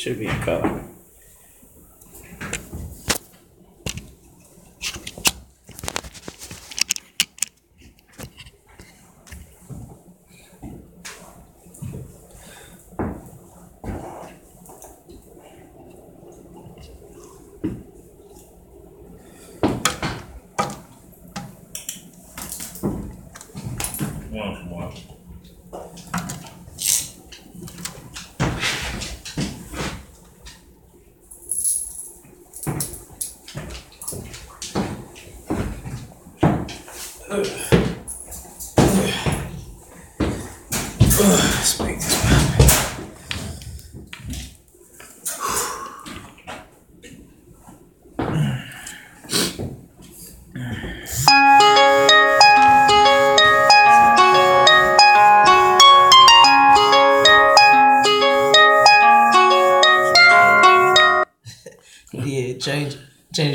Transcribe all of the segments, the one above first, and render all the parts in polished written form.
Should be in color. Let's make this happen. Yeah, change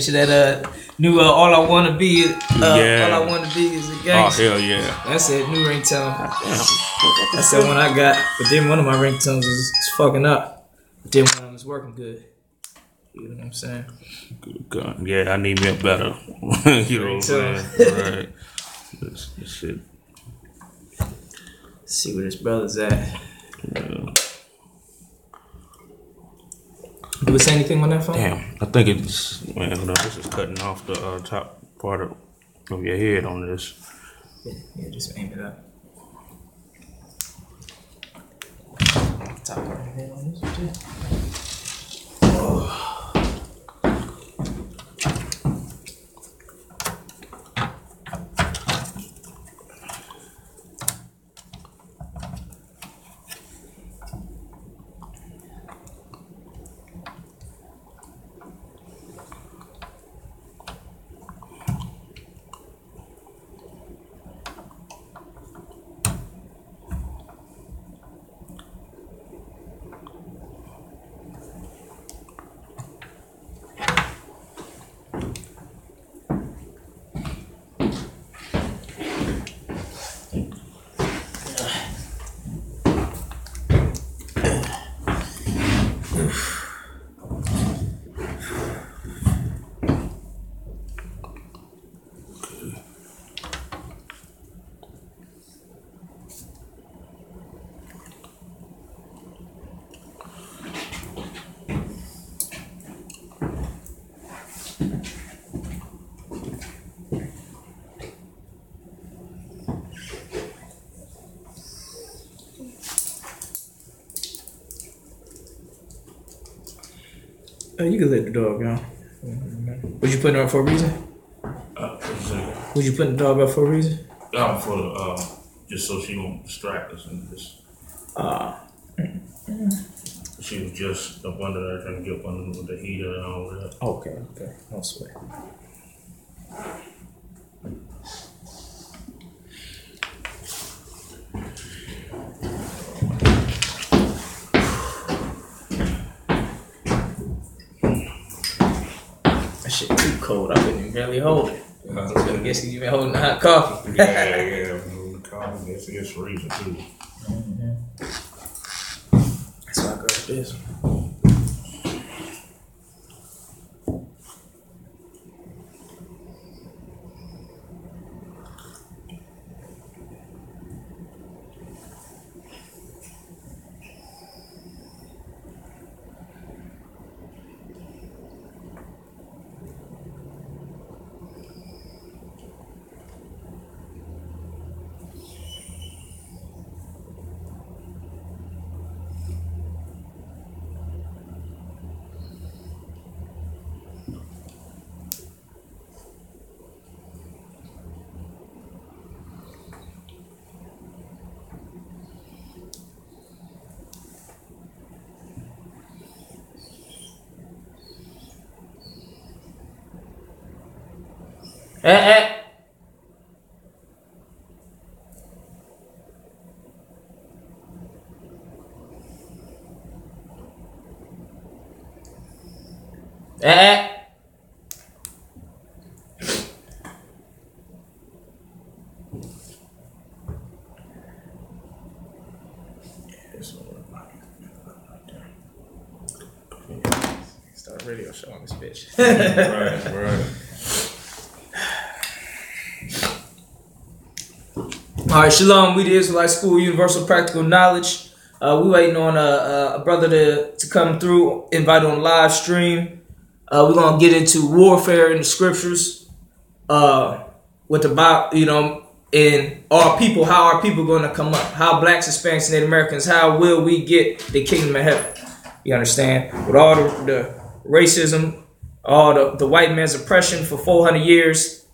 to that new all I wanna be is all I wanna be is a gangster. Oh hell yeah. That's it, new ringtone. That's the one I got. But then one of my ringtones is fucking up. But then one of them is working good. You know what I'm saying? Good. Yeah, I need me a better. You know what I'm saying? Right. This shit. Let's see where this brother's at. Yeah. Do we say anything on that phone? Damn, I think it's this is cutting off the top part of your head on this. Yeah, just aim it up. Top part of your head on this one too. Oh. You can let the dog go. Was you putting her up for a reason? Was you putting the dog up for a reason? For the just so she won't distract us and just. She was just up under there trying to get up under with the heater and all that. Okay. No sweat. That shit too cold. I couldn't even barely hold it. So I guess you've been holding the hot coffee. Yeah. The coffee. It's freezing too. So I grabbed this one. radio show on this bitch. Right. All right, Shalom. We the Israelite School, Universal Practical Knowledge. We waiting on a brother to come through, invite on live stream. We're gonna get into warfare in the scriptures, with the Bible, and our people. How are people gonna come up? How blacks, Hispanics, and Native Americans? How will we get the kingdom of heaven? You understand? With all the racism, all the white man's oppression for 400 years,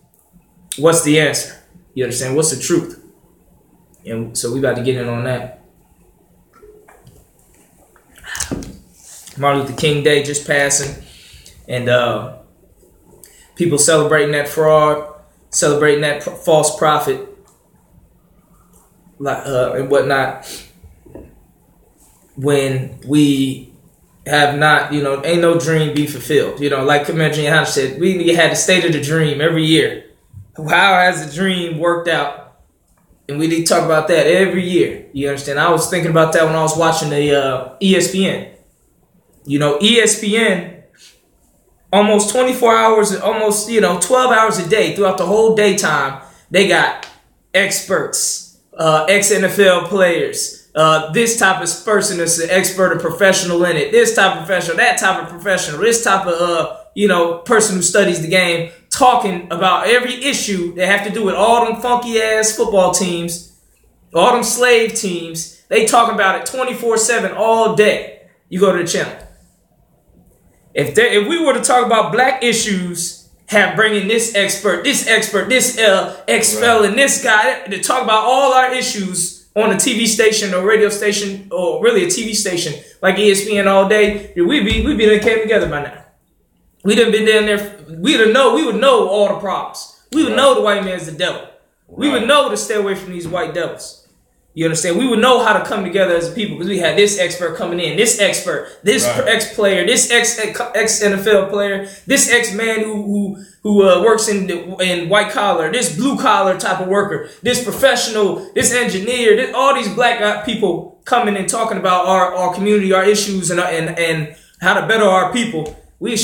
what's the answer? You understand? What's the truth? And so we about to get in on that. Martin Luther King Day just passing, and people celebrating that fraud, celebrating that false prophet, and whatnot. When we have not, ain't no dream be fulfilled. Like Commander Johanna said, we had the state of the dream every year. How has the dream worked out? And we need to talk about that every year. You understand? I was thinking about that when I was watching the ESPN. ESPN, almost 24 hours, almost, 12 hours a day throughout the whole daytime, they got experts, ex-NFL players, this type of person is an expert or professional in it, this type of professional, that type of professional, this type of, person who studies the game, talking about every issue that have to do with all them funky-ass football teams, all them slave teams. They talking about it 24/7 all day. You go to the channel. If we were to talk about black issues, bringing this expert, this ex-felon, this guy, to talk about all our issues on a TV station or radio station, or really a TV station like ESPN all day, we'd be came together by now. We'd have been down there. We would know all the problems. We would know the white man's the devil. We would know to stay away from these white devils. You understand? We would know how to come together as a people because we had this expert coming in, this expert, this ex-player, this ex-NFL player, this ex-man who works in white collar, this blue collar type of worker, this professional, this engineer, all these black people coming and talking about our community, our issues, and how to better our people. We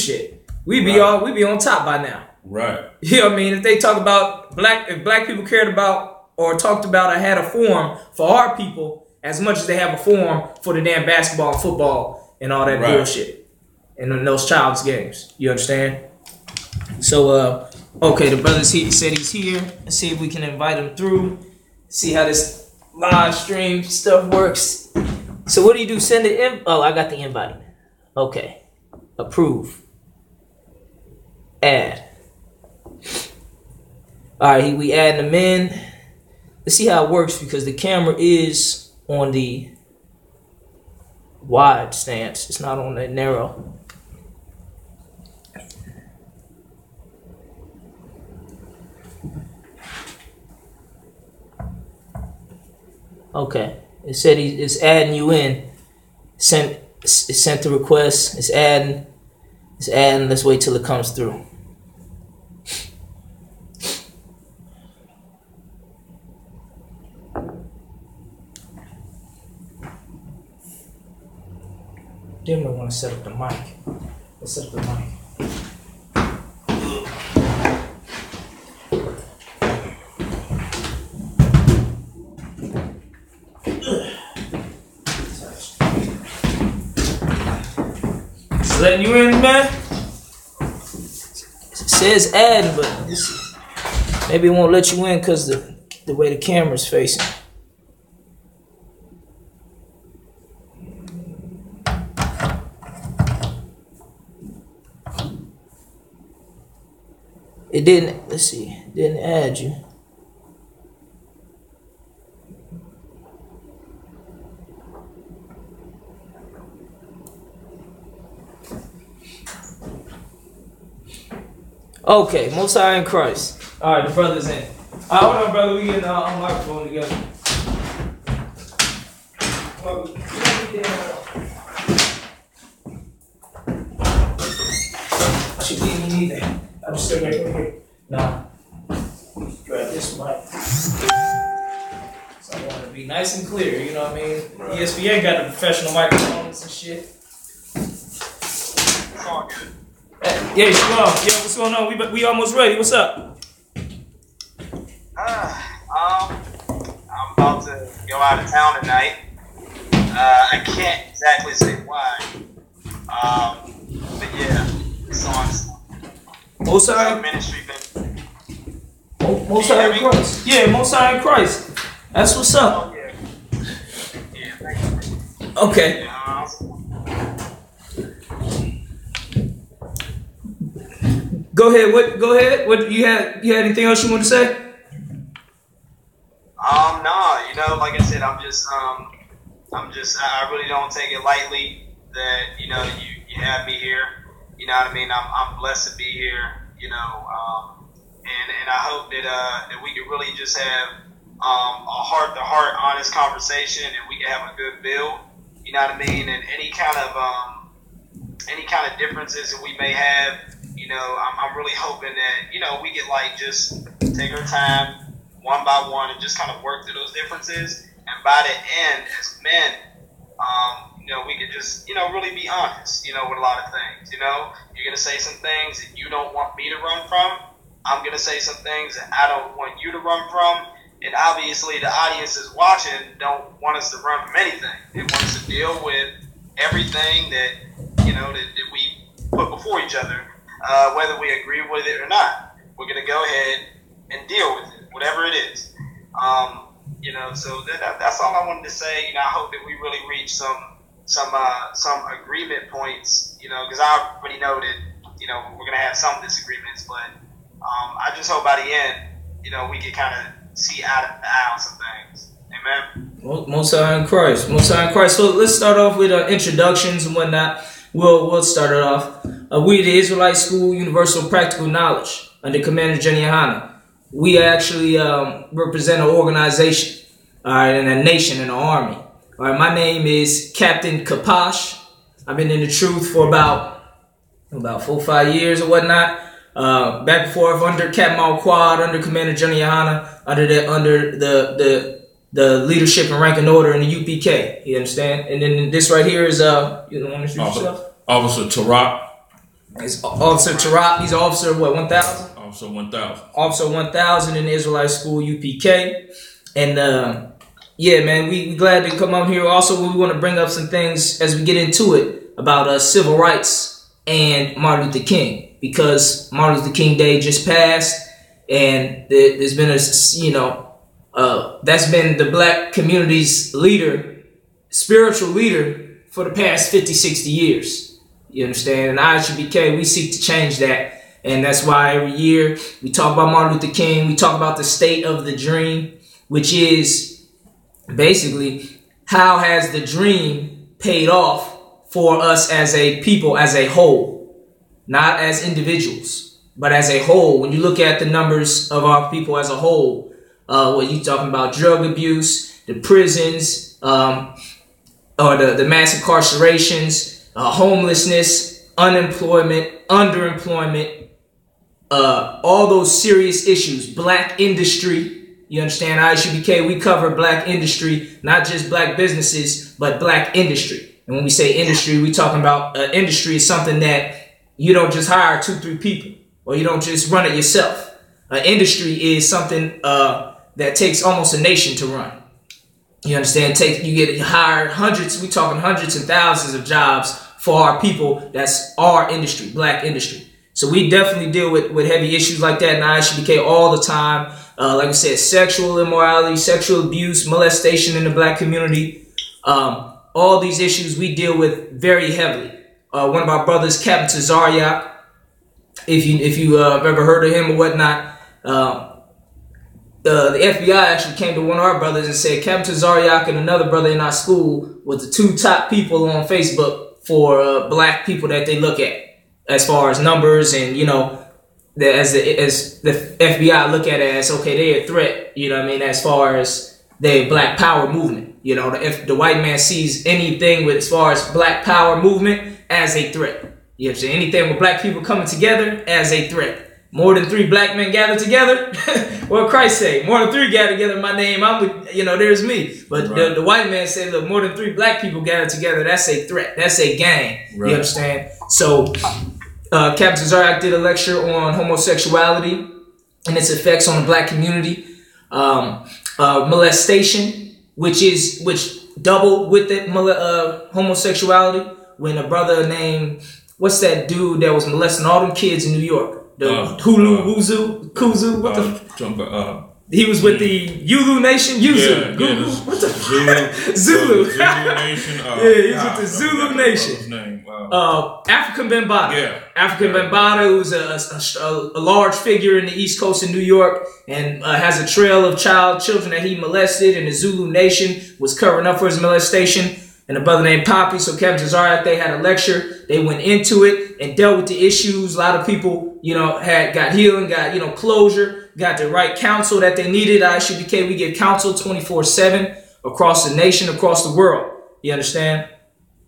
be on top by now. Right. You know what I mean? If they talk about if black people cared about or talked about or had a forum for our people as much as they have a forum for the damn basketball and football and all that bullshit and those child's games. You understand? So, okay, the brother said he's here. Let's see if we can invite him through. See how this live stream stuff works. So what do you do? Send it in? Oh, I got the invite. Okay. Approve. Add. All right, we adding them in. Let's see how it works because the camera is on the wide stance. It's not on the narrow. Okay. It said it's adding you in. It sent the request. It's adding. Let's wait till it comes through. Then we want to set up the mic. Let's set up the mic. Just letting you in, man. It says add, but maybe it won't let you in because the way the camera's facing. It didn't, let's see, it didn't add you. Okay, Most High in Christ. All right, the brother's in. All right, hold on, brother. We getting our microphone together. I should be in either. I'm just sitting right here. Nah. Grab this mic. So I want to be nice and clear, you know what I mean? Right. ESPN got the professional microphones and shit. It's all good. Yeah, Shalom. Yeah, what's going on? We almost ready. What's up? I'm about to go out of town tonight. I can't exactly say why. But yeah, songs. Most High ministry. Most High in Christ. Yeah, Most High in Christ. That's what's up. Oh, yeah. Yeah, thank you. Okay. Yeah, Go ahead. Go ahead. What you had anything else you want to say? no, like I said, I really don't take it lightly that, you have me here. You know what I mean? I'm blessed to be here, and I hope that we can really just have a heart-to-heart, honest conversation, and we can have a good build. You know what I mean? And any kind of differences that we may have, I'm really hoping that we can just take our time one by one and just kind of work through those differences. And by the end, as men, we could just really be honest, with a lot of things. You're gonna say some things that you don't want me to run from. I'm gonna say some things that I don't want you to run from. And obviously, the audience is watching don't want us to run from anything. They want us to deal with everything that that we put before each other, whether we agree with it or not. We're gonna go ahead and deal with it, whatever it is. So that's all I wanted to say. I hope that we really reach some agreement points. Because I already know that we're gonna have some disagreements, but I just hope by the end, we can kind of see eye to eye on some things. Amen. Most High in Christ. Most High in Christ. So let's start off with introductions and whatnot. We'll start it off. We, the Israelite School Universal Practical Knowledge, under Commander Jenny Yohana. We actually represent an organization, all right, and a nation and an army. All right, my name is Captain Kapash. I've been in the truth for about 4 or 5 years or whatnot. Back and forth under Captain Quad, under Commander Jenny Yohana, under the leadership and rank and order in the UPK. You understand? And then this right here is you want to introduce yourself? Officer Tarap. It's Officer Tarap. He's Officer 1,000. Officer 1,000. Officer 1,000 in the Israelite School UPK. And yeah, man, we glad to come on here. Also, we want to bring up some things as we get into it about civil rights and Martin Luther King, because Martin Luther King Day just passed, and there's been that's been the black community's spiritual leader for the past 50, 60 years. You understand? And ISUPK, we seek to change that. And that's why every year we talk about Martin Luther King. We talk about the state of the dream, which is basically how has the dream paid off for us as a people, as a whole, not as individuals, but as a whole. When you look at the numbers of our people as a whole, what you talking about, drug abuse, the prisons, or the mass incarcerations, homelessness, unemployment, underemployment, all those serious issues, black industry. You understand? ISUPK, we cover black industry, not just black businesses, but black industry. And when we say industry, we talking about industry is something that you don't just hire 2-3 people, or you don't just run it yourself. Industry is something that takes almost a nation to run. You understand? You get hired hundreds. We talking hundreds and thousands of jobs for our people. That's our industry, black industry. So we definitely deal with heavy issues like that in ISUPK all the time. Like I said, sexual immorality, sexual abuse, molestation in the black community. All these issues we deal with very heavily. One of our brothers, Captain Tazariak, if you have ever heard of him or whatnot, the FBI actually came to one of our brothers and said Captain Tazariak and another brother in our school was the 2 top people on Facebook for black people that they look at, as far as numbers, and as the FBI look at it as, okay, they're a threat. You know what I mean? As far as the black power movement, if the white man sees anything with as far as black power movement as a threat, you understand? Anything with black people coming together as a threat. More than 3 black men gather together. What Christ say? More than 3 gather together in my name. I'm with, there's me. But right. the white man said, look, more than 3 black people gather together. That's a threat. That's a gang. Right. You understand? So Captain Zaryak did a lecture on homosexuality and its effects on the black community. Molestation, which doubled with it, homosexuality. When a brother named, what's that dude that was molesting all them kids in New York? The Kuzu, what the? He was with the Yulu Nation. What the fuck? Zulu. Zulu Nation. He was with the Zulu Nation. African Bambaataa. Yeah. African Bambaataa, who's a large figure in the East Coast of New York and has a trail of children that he molested, and the Zulu Nation was covering up for his molestation. And a brother named Poppy, so Captain Zaryak, they had a lecture. They went into it and dealt with the issues. A lot of people, got healing, got, closure, got the right counsel that they needed. ISUPK, we give counsel 24/7 across the nation, across the world. You understand?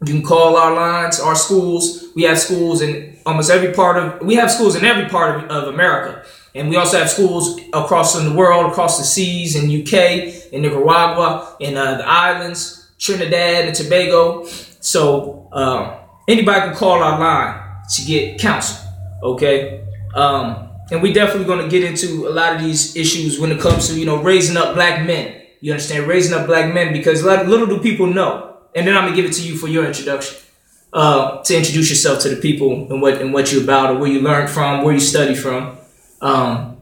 You can call our lines, our schools. We have schools in almost every part of, of America. And we also have schools across the world, across the seas, in UK, in Nicaragua, in the islands, Trinidad and Tobago. So anybody can call our line to get counsel, okay? And we definitely going to get into a lot of these issues when it comes to, raising up black men. You understand? Raising up black men, because little do people know. And then I'm going to give it to you for your introduction, to introduce yourself to the people and what you're about, or where you learned from, where you study from. A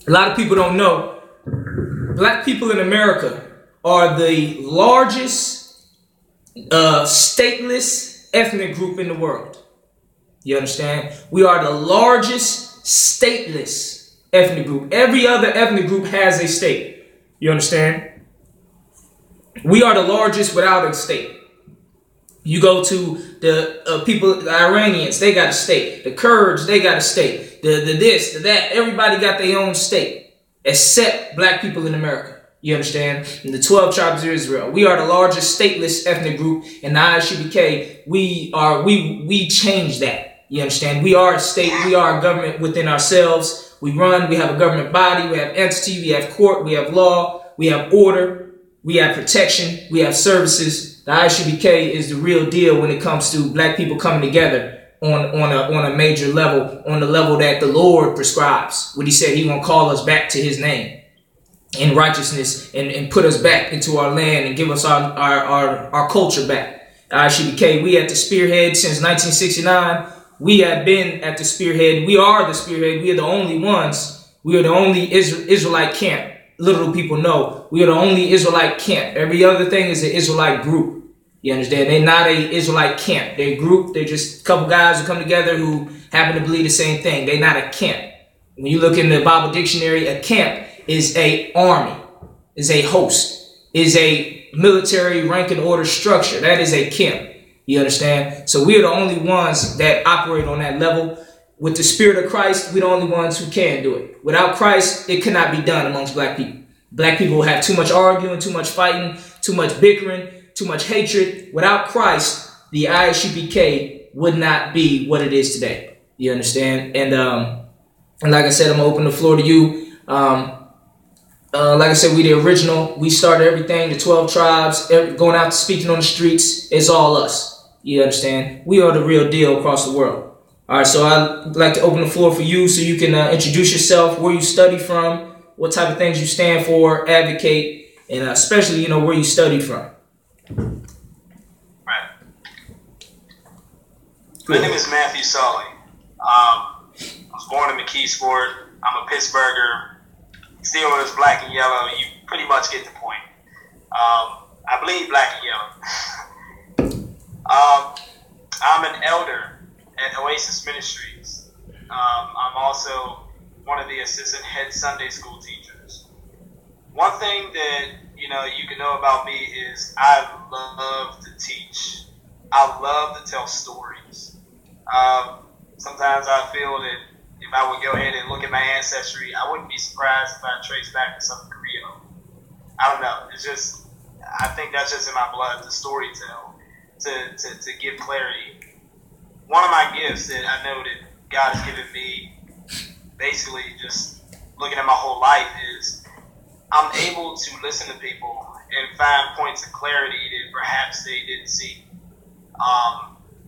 lot of people don't know, black people in America are the largest stateless ethnic group in the world. You understand? We are the largest stateless ethnic group. Every other ethnic group has a state. You understand? We are the largest without a state. You go to the people, the Iranians, they got a state. The Kurds, they got a state. The this, the that, everybody got their own state, except black people in America. You understand? In the 12 tribes of Israel, we are the largest stateless ethnic group. In the ISUPK, we change that. You understand? We are a state. We are a government within ourselves. We have a government body. We have entity. We have court. We have law. We have order. We have protection. We have services. The ISUPK is the real deal when it comes to black people coming together on a major level, on the level that the Lord prescribes. When he said he gonna call us back to his name in righteousness and put us back into our land and give us our culture back. ISUPK, we at the spearhead since 1969. We have been at the spearhead. We are the spearhead. We are the only ones. We are the only Israelite camp. Little do people know, we are the only Israelite camp. Every other thing is an Israelite group. You understand? They're not a Israelite camp. They're a group. They're just a couple guys who come together who happen to believe the same thing. They're not a camp. When you look in the Bible dictionary, a camp is a army, is a host, is a military rank and order structure. That is a camp. You understand? So we are the only ones that operate on that level. With the Spirit of Christ, we're the only ones who can do it. Without Christ, it cannot be done amongst black people. Black people will have too much arguing, too much fighting, too much bickering, too much hatred. Without Christ, the ISUPK would not be what it is today. You understand? And like I said, I'm going to open the floor to you. Like I said, we the original. We started everything, the 12 tribes, going out speaking on the streets. It's all us. You understand? We are the real deal across the world. All right, so I'd like to open the floor for you so you can introduce yourself, where you study from, what type of things you stand for, advocate, and especially, where you study from. Right. My name is Matthew Sully. I was born in McKeesport. I'm a Pittsburgher. Steelers, black and yellow. You pretty much get the point. I bleed black and yellow. I'm an elder at Oasis Ministries. I'm also one of the assistant head Sunday school teachers. One thing that you can know about me is I love to teach. I love to tell stories. Sometimes I feel that if I would go ahead and look at my ancestry, I wouldn't be surprised if I traced back to something Creole. I don't know. It's just, I think that's just in my blood, to storytell, to give clarity. One of my gifts that I know that God has given me, basically just looking at my whole life, is I'm able to listen to people and find points of clarity that perhaps they didn't see.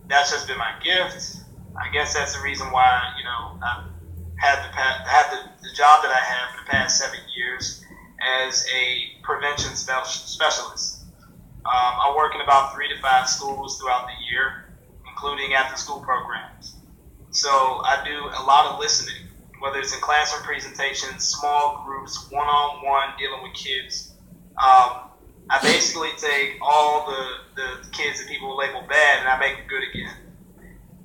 That's just been my gift. I guess that's the reason why, I've had the job that I have for the past 7 years as a prevention specialist. I work in about 3 to 5 schools throughout the year, including after-school programs. So I do a lot of listening, whether it's in classroom presentations, small groups, one-on-one, dealing with kids. I basically take all the kids that people label bad and I make them good again.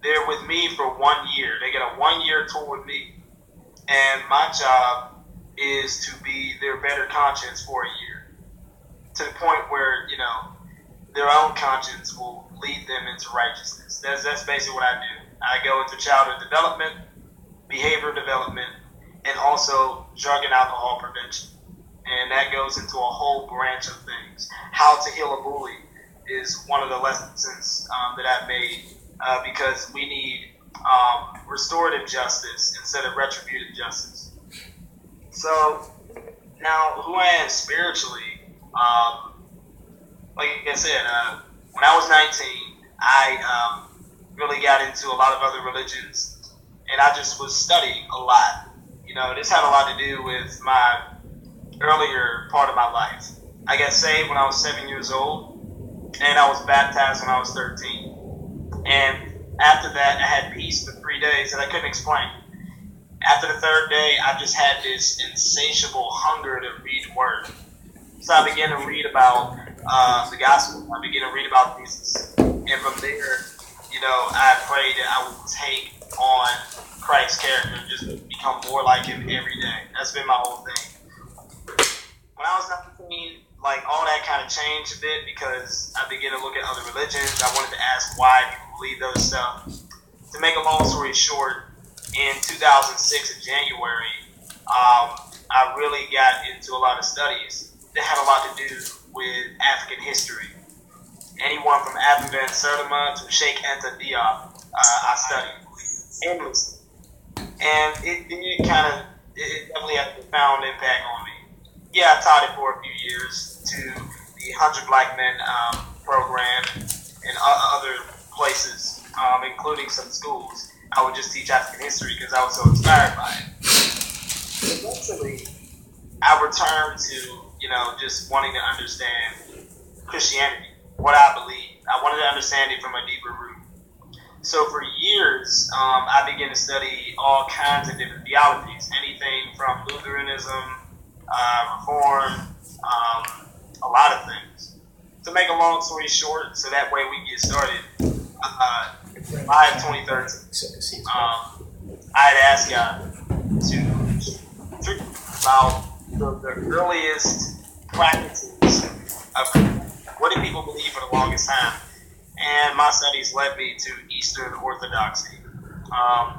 They're with me for 1 year. They get a 1-year tour with me. And my job is to be their better conscience for a year. To the point where, their own conscience will lead them into righteousness. That's basically what I do. I go into childhood development, behavior development, and also drug and alcohol prevention. And that goes into a whole branch of things. How to heal a bully is one of the lessons that I've made because we need restorative justice instead of retributive justice. So now, who I am spiritually, like I said, when I was 19, I really got into a lot of other religions, and I just was studying a lot. This had a lot to do with my earlier part of my life. I got saved when I was 7 years old, and I was baptized when I was 13. And after that, I had peace for 3 days that I couldn't explain. After the third day, I just had this insatiable hunger to read the Word. So I began to read about the gospel. I began to read about Jesus. And from there, I prayed that I would take on Christ's character and just become more like him every day. That's been my whole thing. When I was 19, all that kind of changed a bit because I began to look at other religions. I wanted to ask why people believe those stuff. To make a long story short, in 2006 in January, I really got into a lot of studies that had a lot to do with African history. Anyone from Abba Ben Sertima to Sheikh Anta Diop, I studied endlessly. And it definitely had a profound impact on me. Yeah, I taught it for a few years to the 100 Black Men program and other places, including some schools. I would just teach African history because I was so inspired by it. Eventually, I returned to, just wanting to understand Christianity, what I believe. I wanted to understand it from a deeper root. So for years, I began to study all kinds of different theologies, anything from Lutheranism, Reform, a lot of things. To make a long story short, so that way we get started, July of 2013, I had asked God to talk about the earliest practices of what did people believe for the longest time. And my studies led me to Eastern Orthodoxy.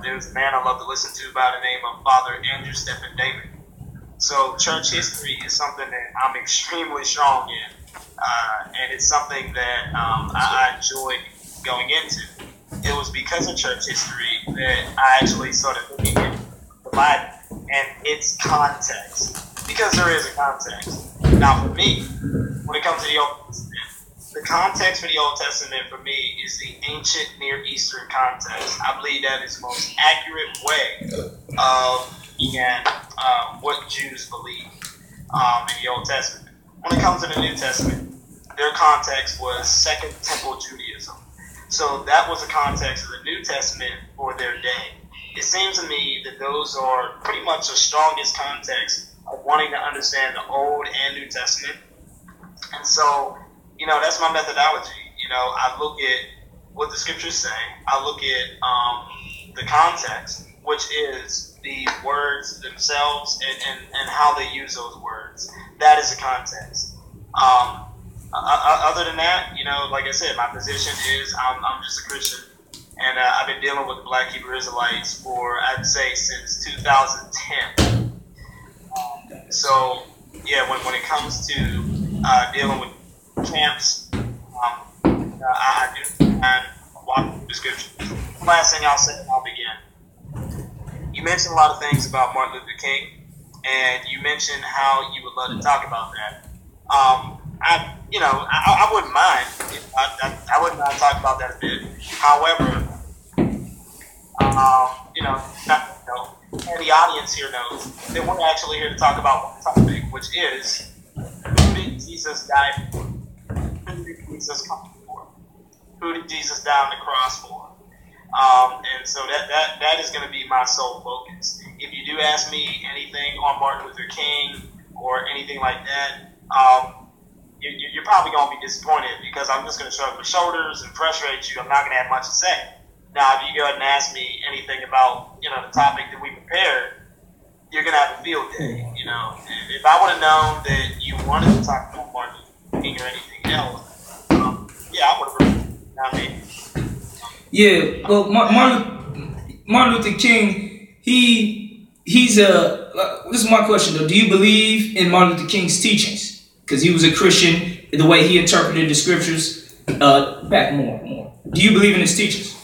There's a man I love to listen to by the name of Father Andrew Stephen David. So church history is something that I'm extremely strong in. And it's something that I enjoyed going into. It was because of church history that I actually started looking at the Bible and its context. Because there is a context. Now for me, when it comes to the Old Testament, the context for the Old Testament for me is the ancient Near Eastern context. I believe that is the most accurate way of what Jews believe in the Old Testament. When it comes to the New Testament, their context was Second Temple Judaism. So that was the context of the New Testament for their day. It seems to me that those are pretty much the strongest context of wanting to understand the Old and New Testament. And so, that's my methodology. I look at what the scriptures say. I look at the context, which is the words themselves and how they use those words. That is the context. Other than that, like I said, my position is I'm just a Christian. And I've been dealing with the Black Hebrew Israelites for, I'd say, since 2010. So, yeah, when it comes to dealing with camps, I do and walk through the scripture. Last thing I'll say, and I'll begin. You mentioned a lot of things about Martin Luther King, and you mentioned how you would love to talk about that. I wouldn't mind. I wouldn't mind talking about that a bit. However, And the audience here knows that we're actually here to talk about one topic, which is who did Jesus die for? Who did Jesus come for? Who did Jesus die on the cross for? And so that is going to be my sole focus. If you do ask me anything on Martin Luther King or anything like that, you're probably going to be disappointed because I'm just going to shrug my shoulders and frustrate you. I'm not going to have much to say. Now, if you go ahead and ask me anything about, the topic that we prepared, you're going to have a field day, And if I would have known that you wanted to talk about Martin Luther King or anything else, I would have. Yeah, well, Martin Luther King, he's this is my question though. Do you believe in Martin Luther King's teachings? Because he was a Christian, the way he interpreted the scriptures. Back more. Do you believe in his teachings?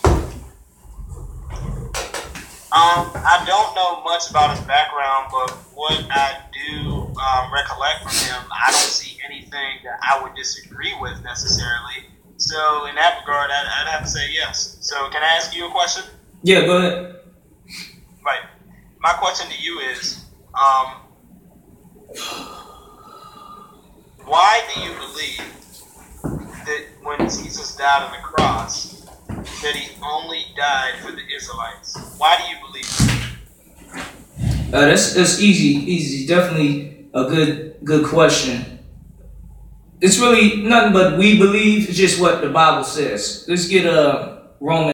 I don't know much about his background, but what I do recollect from him, I don't see anything that I would disagree with necessarily. So in that regard, I'd have to say yes. So can I ask you a question? Yeah, go ahead. Right. My question to you is, why do you believe that when Jesus died on the cross, that he only died for the Israelites? Why do you believe that? That's easy. Definitely a good question. It's really nothing but we believe. It's just what the Bible says. Let's get Romans.